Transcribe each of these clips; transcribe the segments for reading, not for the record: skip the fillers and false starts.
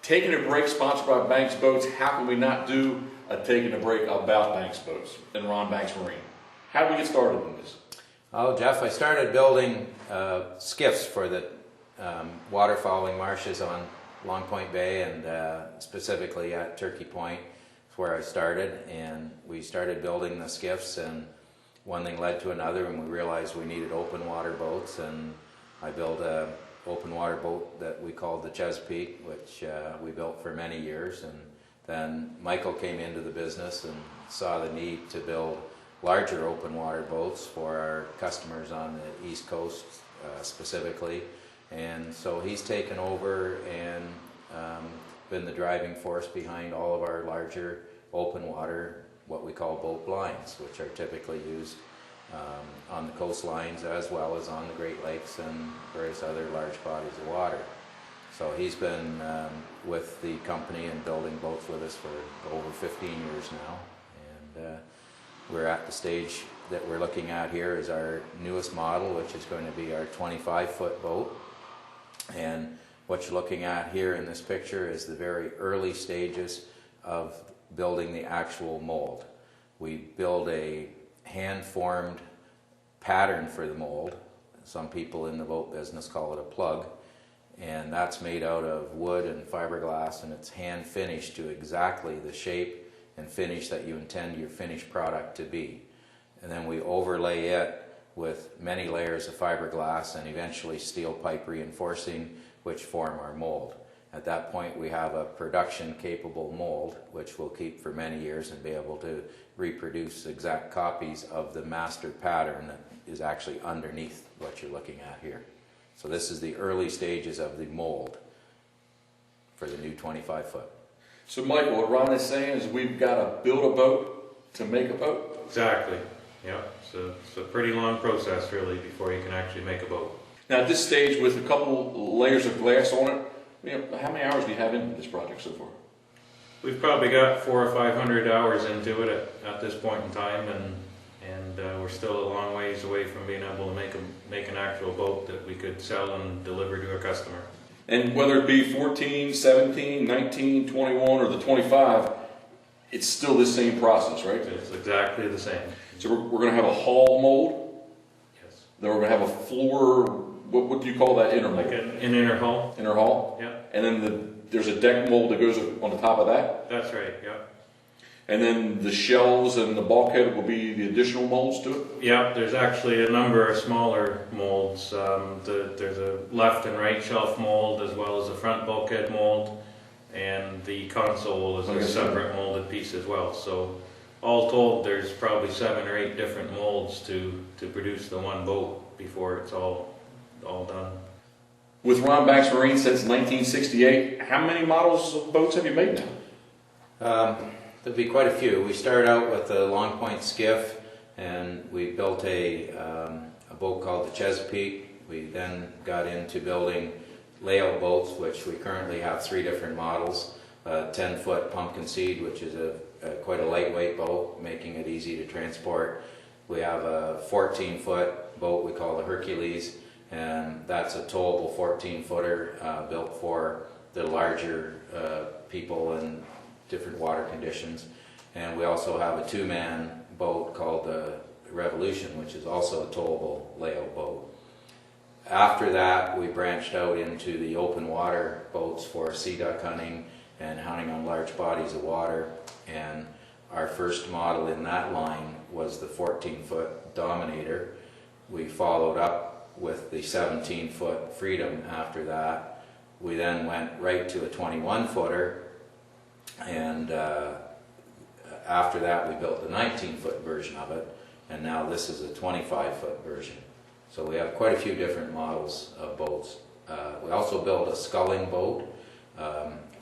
Taking a break, sponsored by Banks Boats. How can we not do a taking a break about Banks Boats and Ron Banks Marine? How did we get started in this? Oh, Jeff, I started building skiffs for the waterfowling marshes on Long Point Bay and specifically at Turkey Point. That's where I started, and we started building the skiffs, and one thing led to another, and we realized we needed open water boats, and I built a open water boat that we called the Chesapeake, which we built for many years. And then Michael came into the business and saw the need to build larger open water boats for our customers on the East Coast specifically. And so he's taken over and been the driving force behind all of our larger open water, what we call boat blinds, which are typically used on the coastlines as well as on the Great Lakes and various other large bodies of water. So he's been with the company and building boats with us for over 15 years now. And we're at the stage that we're looking at here is our newest model, which is going to be our 25-foot boat. And what you're looking at here in this picture is the very early stages of building the actual mold. We build a hand-formed pattern for the mold. Some people in the boat business call it a plug, and that's made out of wood and fiberglass, and it's hand finished to exactly the shape and finish that you intend your finished product to be. And then we overlay it with many layers of fiberglass and eventually steel pipe reinforcing, which form our mold. At that point we have a production capable mold which we'll keep for many years and be able to reproduce exact copies of the master pattern that is actually underneath what you're looking at here. So this is the early stages of the mold for the new 25-foot. So Michael, what Ron is saying is we've got to build a boat to make a boat? Exactly. Yeah, so it's a pretty long process really before you can actually make a boat. Now at this stage, with a couple layers of glass on it, how many hours do you have into this project so far? We've probably got 400 or 500 hours into it at this point in time, and we're still a long ways away from being able to make an actual boat that we could sell and deliver to a customer. And whether it be 14, 17, 19, 21, or the 25, it's still the same process, right? It's exactly the same. So we're going to have a hull mold. Yes. Then we're going to have a floor. What do you call that inner mold? Like an inner hull. Inner hull. Yeah. And then there's a deck mold that goes on the top of that. That's right. Yeah. And then the shells and the bulkhead will be the additional molds to it. Yeah. There's actually a number of smaller molds. There's a left and right shelf mold as well as a front bulkhead mold, and the console is a separate molded piece as well. So all told, there's probably 7 or 8 different molds to produce the one boat before it's all done. With Ron Banks Marine since 1968, how many models of boats have you made now? There'll be quite a few. We started out with the Long Point skiff, and we built a boat called the Chesapeake. We then got into building layout boats, which we currently have 3 different models. A 10-foot pumpkin seed, which is quite a lightweight boat, making it easy to transport. We have a 14-foot boat we call the Hercules, and that's a towable 14-footer built for the larger people in different water conditions. And we also have a 2-man boat called the Revolution, which is also a towable layout boat. After that, we branched out into the open water boats for sea duck hunting and hunting on large bodies of water. And our first model in that line was the 14-foot Dominator. We followed up with the 17-foot Freedom after that. We then went right to a 21-footer, and after that we built the 19-foot version of it, and now this is a 25-foot version. So we have quite a few different models of boats. We also build a sculling boat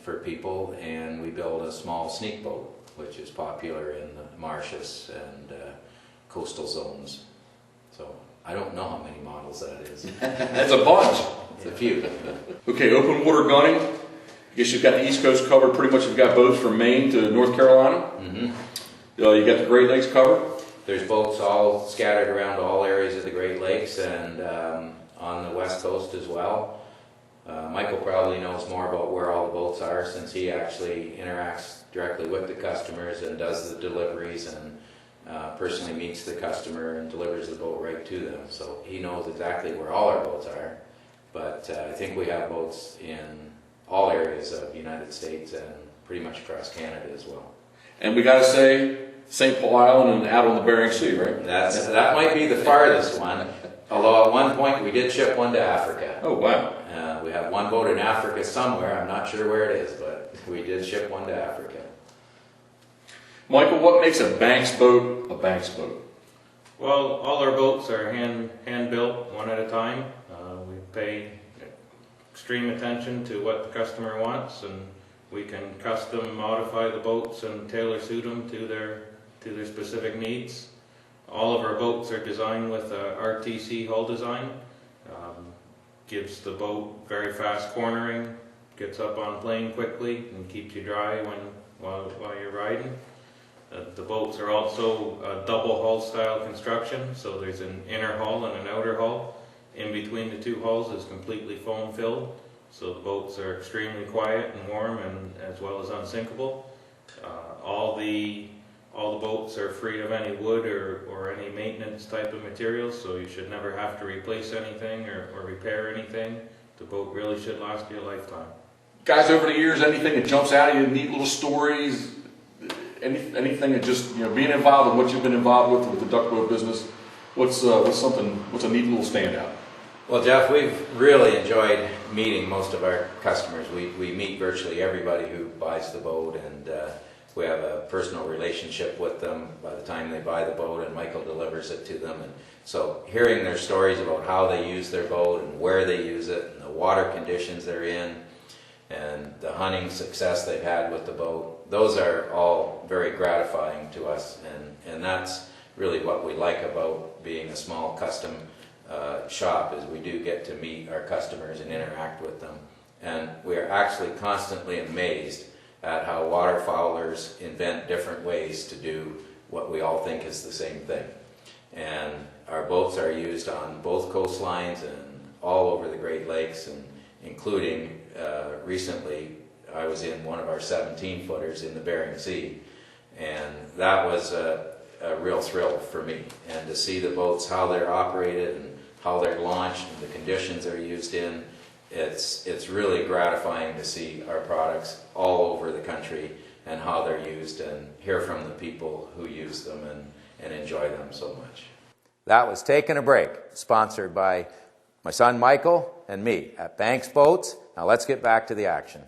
for people, and we build a small sneak boat, which is popular in the marshes and coastal zones. So I don't know how many models that is. That's a bunch. It's a few. Okay, open water gunning. I guess you've got the East Coast covered. Pretty much you've got boats from Maine to North Carolina. Mm-hmm. You got the Great Lakes covered. There's boats all scattered around all areas of the Great Lakes and on the West Coast as well. Michael probably knows more about where all the boats are since he actually interacts directly with the customers and does the deliveries and personally meets the customer and delivers the boat right to them. So he knows exactly where all our boats are. But I think we have boats in all areas of the United States and pretty much across Canada as well. And we got to say, St. Paul Island and out on the Bering Sea, right? That might be the farthest one. Although at one point we did ship one to Africa. Oh, wow. We have one boat in Africa somewhere. I'm not sure where it is, but we did ship one to Africa. Michael, what makes a Banks boat a Banks boat? Well, all our boats are hand built, one at a time. We pay extreme attention to what the customer wants, and we can custom modify the boats and tailor suit them to their specific needs. All of our boats are designed with a RTC hull design. Gives the boat very fast cornering, gets up on plane quickly, and keeps you dry while you're riding. The boats are also a double hull style construction, so there's an inner hull and an outer hull. In between the two hulls is completely foam filled, so the boats are extremely quiet and warm, and as well as unsinkable. All the boats are free of any wood or any maintenance type of materials, so you should never have to replace anything or repair anything. The boat really should last you a lifetime. Guys, over the years, anything that jumps out at you, neat little stories, anything that just, being involved in what you've been involved with the duck boat business, what's a neat little standout? Well, Jeff, we've really enjoyed meeting most of our customers. We meet virtually everybody who buys the boat, and we have a personal relationship with them by the time they buy the boat, and Michael delivers it to them. And so hearing their stories about how they use their boat and where they use it and the water conditions they're in and the hunting success they've had with the boat, those are all very gratifying to us, and that's really what we like about being a small custom shop, is we do get to meet our customers and interact with them. And we are actually constantly amazed at how waterfowlers invent different ways to do what we all think is the same thing. And our boats are used on both coastlines and all over the Great Lakes, and including recently I was in one of our 17-footers in the Bering Sea, and that was a real thrill for me. And to see the boats, how they're operated and how they're launched and the conditions they're used in, it's really gratifying to see our products all over the country and how they're used, and hear from the people who use them and enjoy them so much. That was Taking a Break, sponsored by my son Michael and me at Banks Boats. Now let's get back to the action.